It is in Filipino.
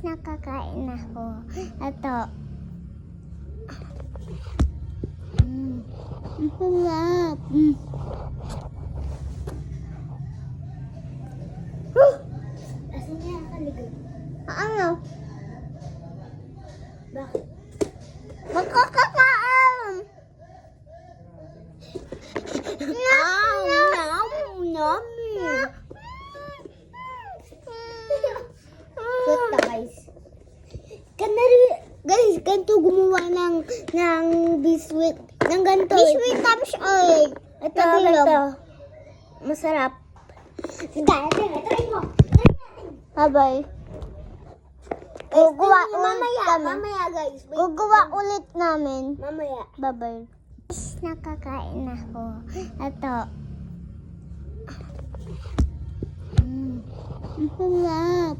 Nakakain ako. Ito. Ang sarap. Asan niya nakaligo? Ano? Bakit? Magkakakain! Yummy! Cute na guys. Guys, ganito gumawa ng biscuit. Ng ganito. Biscuit tapos oil. Ito, Bilog. ito. Masarap. Try mo. Bye-bye. Gugawa ulit Mamaya, kami. mamaya guys. Wait. Gugawa ulit namin. Mamaya. Bye-bye. Nakakain ako. Ito. Ang sarap.